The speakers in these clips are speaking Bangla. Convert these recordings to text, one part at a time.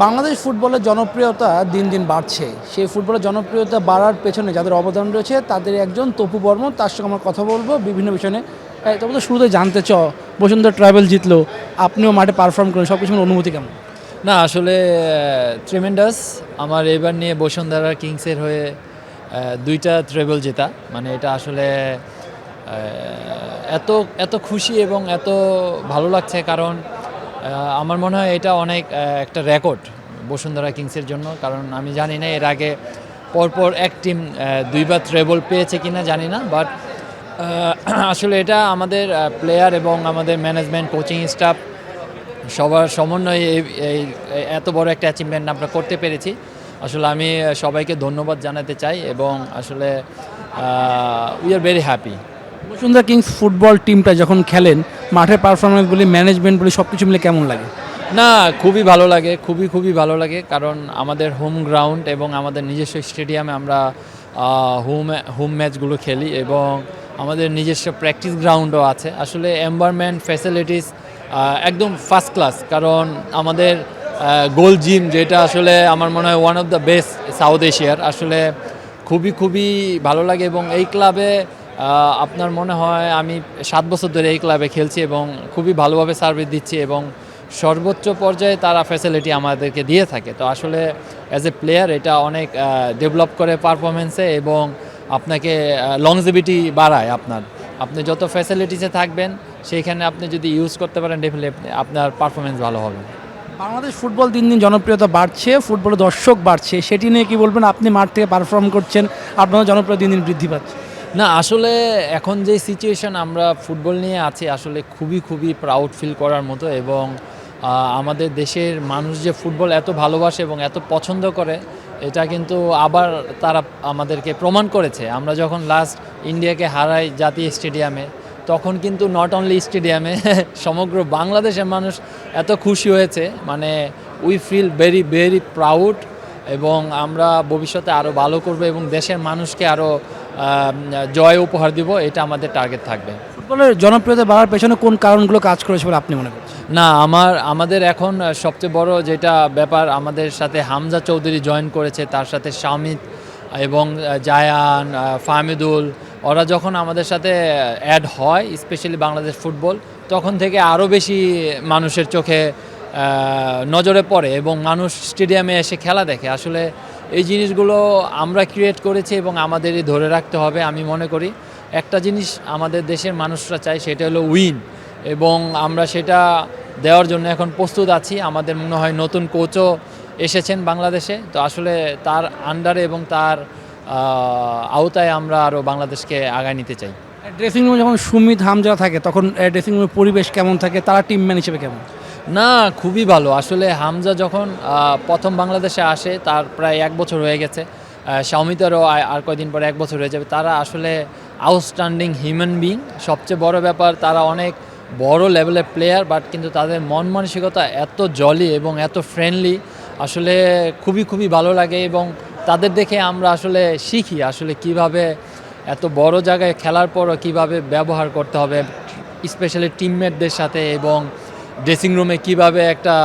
বাংলাদেশ ফুটবলের জনপ্রিয়তা দিন দিন বাড়ছে। সেই ফুটবলের জনপ্রিয়তা বাড়ার পেছনে যাদের অবদান রয়েছে তাদের একজন তপু বর্মন। তার সঙ্গে আমরা কথা বলবো বিভিন্ন বিষয় নিয়ে। তবে তো শুরুতে জানতে বসুন্ধরা ট্রাভেল জিতলো, আপনিও মাঠে পারফর্ম করেন, সব কিছুর অনুভূতি কেমন? না আসলে ট্রিমেন্ডাস। আমার এবার নিয়ে বসুন্ধরা কিংসের হয়ে দুইটা ট্রেবল জেতা, মানে এটা আসলে এত এত খুশি এবং এত ভালো লাগছে, কারণ আমার মনে হয় এটা অনেক একটা রেকর্ড বসুন্ধরা কিংসের জন্য। কারণ আমি জানি না এর আগে পরপর এক টিম দুইবার ট্রেবল পেয়েছে কিনা জানি না, বাট আসলে এটা আমাদের প্লেয়ার এবং আমাদের ম্যানেজমেন্ট, কোচিং স্টাফ সবার সমন্বয়ে এই এত বড় একটা অ্যাচিভমেন্ট আমরা করতে পেরেছি। আসলে আমি সবাইকে ধন্যবাদ জানাতে চাই এবং আসলে we are very happy. Bashundhara kings football টিমটা যখন খেলেন, মাঠের পারফরমেন্স বলি, ম্যানেজমেন্ট বলি, সব কিছু মিলে কেমন লাগে? না, খুবই ভালো লাগে, খুবই ভালো লাগে, কারণ আমাদের হোম গ্রাউন্ড এবং আমাদের নিজস্ব স্টেডিয়ামে আমরা হোম ম্যাচগুলো খেলি এবং আমাদের নিজস্ব প্র্যাকটিস গ্রাউন্ডও আছে। আসলে এনভায়রনমেন্ট, ফ্যাসিলিটিস একদম ফার্স্ট ক্লাস, কারণ আমাদের গোল জিম, যেটা আসলে আমার মনে হয় one of the best south এশিয়ার। আসলে খুবই ভালো লাগে এবং এই ক্লাবে আপনার মনে হয় আমি 7 বছর ধরে এই ক্লাবে খেলছি এবং খুবই ভালোভাবে সার্ভিস দিচ্ছি এবং সর্বোচ্চ পর্যায়ে তারা ফ্যাসিলিটি আমাদেরকে দিয়ে থাকে। তো আসলে অ্যাজ এ প্লেয়ার এটা অনেক ডেভেলপ করে পারফরমেন্সে এবং আপনাকে লংজিভিটি বাড়ায়। আপনি যত ফ্যাসিলিটিসে থাকবেন সেইখানে আপনি যদি ইউজ করতে পারেন, ডেফিনেটলি আপনার পারফরমেন্স ভালো হবে। বাংলাদেশ ফুটবল দিন দিন জনপ্রিয়তা বাড়ছে, ফুটবলের দর্শক বাড়ছে, সেটি নিয়ে কি বলবেন? আপনি মাঠ থেকে পারফর্ম করছেন, আপনার জনপ্রিয়তা দিন দিন বৃদ্ধি পাচ্ছে। না আসলে এখন যে সিচুয়েশন আমরা ফুটবল নিয়ে আছি, আসলে খুবই প্রাউড ফিল করার মতো এবং আমাদের দেশের মানুষ যে ফুটবল এত ভালোবাসে এবং এত পছন্দ করে, এটা কিন্তু আবার তারা আমাদেরকে প্রমাণ করেছে। আমরা যখন লাস্ট ইন্ডিয়াকে হারাই জাতীয় স্টেডিয়ামে, তখন কিন্তু নট অনলি স্টেডিয়ামে সমগ্র বাংলাদেশের মানুষ এত খুশি হয়েছে, মানে উই ফিল ভেরি প্রাউড এবং আমরা ভবিষ্যতে আরও ভালো করব এবং দেশের মানুষকে আরও জয় উপহার দিব, এটা আমাদের টার্গেট থাকবে। ফুটবলের জনপ্রিয়তা বাড়ার পেছনে কোন কারণগুলো কাজ করেছে বলে আপনি মনে করছেন? না, আমাদের এখন সবচেয়ে বড় যেটা ব্যাপার, আমাদের সাথে হামজা চৌধুরী জয়েন করেছে, তার সাথে শামিদ এবং জায়ান, ফাহমিদুল, ওরা যখন আমাদের সাথে অ্যাড হয়, স্পেশালি বাংলাদেশ ফুটবল, তখন থেকে আরও বেশি মানুষের চোখে নজরে পড়ে এবং মানুষ স্টেডিয়ামে এসে খেলা দেখে। আসলে এই জিনিসগুলো আমরা ক্রিয়েট করেছি এবং আমাদেরই ধরে রাখতে হবে। আমি মনে করি একটা জিনিস আমাদের দেশের মানুষরা চায়, সেটা হলো উইন, এবং আমরা সেটা দেওয়ার জন্য এখন প্রস্তুত আছি। আমাদের মনে হয় নতুন কোচও এসেছেন বাংলাদেশে, তো আসলে তার আন্ডারে এবং তার আওতায় আমরা আরও বাংলাদেশকে আগায় নিতে চাই। ড্রেসিং রুমে যখন সুমিত হামজা থাকে, তখন ড্রেসিং রুমের পরিবেশ কেমন থাকে? তারা টিমম্যান হিসেবে কেমন? না, খুবই ভালো। আসলে হামজা যখন প্রথম বাংলাদেশে আসে, তার প্রায় 1 বছর হয়ে গেছে। শাওমিতারও আর কয়দিন পরে 1 বছর হয়ে যাবে। তারা আসলে আউটস্ট্যান্ডিং হিউম্যান বিং। সবচেয়ে বড় ব্যাপার, তারা অনেক বড় লেভেলের প্লেয়ার, বাট কিন্তু তাদের মন মানসিকতা এত জলি এবং এত ফ্রেন্ডলি, আসলে খুবই ভালো লাগে এবং তাদের দেখে আমরা আসলে শিখি আসলে কিভাবে এত বড় জায়গায় খেলার পরও কীভাবে ব্যবহার করতে হবে, স্পেশালি টিমমেটদের সাথে, এবং ড্রেসিং রুমে কিভাবে একটা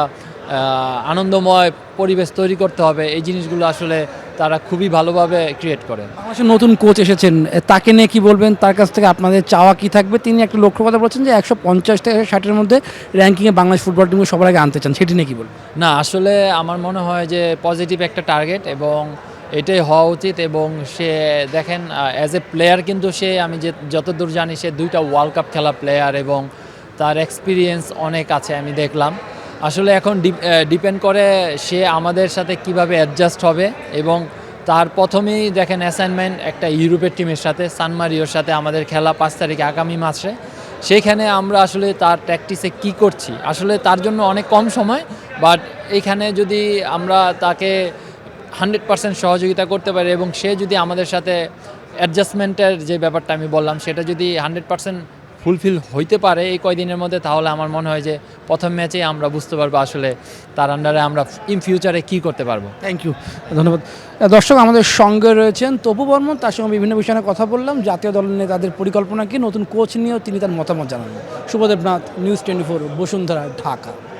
আনন্দময় পরিবেশ তৈরি করতে হবে। এই জিনিসগুলো আসলে তারা খুবই ভালোভাবে ক্রিয়েট করে। বাংলাদেশের নতুন কোচ এসেছেন, তাকে নিয়ে কি বলবেন? তার কাছ থেকে আপনাদের চাওয়া কি থাকবে? তিনি একটা লক্ষ্য কথা বলছেন যে 150 থেকে 60-এর মধ্যে র্যাঙ্কিংয়ে বাংলাদেশ ফুটবল টিমকে সবার আগে আনতে চান, সেটি নিয়ে কি বলবেন? না আসলে আমার মনে হয় যে পজিটিভ একটা টার্গেট এবং এটাই হওয়া উচিত। এবং সে দেখেন অ্যাজ এ প্লেয়ার কিন্তু সে, আমি যতদূর জানি, সে 2টা ওয়ার্ল্ড কাপ খেলা প্লেয়ার এবং তার এক্সপিরিয়েন্স অনেক আছে আমি দেখলাম। আসলে এখন ডিপেন্ড করে সে আমাদের সাথে কিভাবে অ্যাডজাস্ট হবে এবং তার প্রথমেই দেখেন অ্যাসাইনমেন্ট একটা ইউরোপের টিমের সাথে, সান মারিওর সাথে আমাদের খেলা 5 তারিখে আগামী মাসে। সেইখানে আমরা আসলে তার প্র্যাকটিসে কি করছি, আসলে তার জন্য অনেক কম সময়, বাট এইখানে যদি আমরা তাকে 100% সহযোগিতা করতে পারি এবং সে যদি আমাদের সাথে অ্যাডজাস্টমেন্টের যে ব্যাপারটা আমি বললাম, সেটা যদি 100% ফুলফিল হইতে পারে এই কয়দিনের মধ্যে, তাহলে আমার মনে হয় যে প্রথম ম্যাচেই আমরা বুঝতে পারবো আসলে তার আন্ডারে আমরা ইন ফিউচারে কী করতে পারবো। থ্যাংক ইউ, ধন্যবাদ। দর্শক, আমাদের সঙ্গে রয়েছেন তপু বর্মন, তার সঙ্গে বিভিন্ন বিষয়ে নিয়ে কথা বললাম। জাতীয় দল নিয়ে তাদের পরিকল্পনা কি, নতুন কোচ নিয়েও তিনি তার মতামত জানালেন। শুভদেবনাথ, নিউজ 24, বসুন্ধরা, ঢাকা।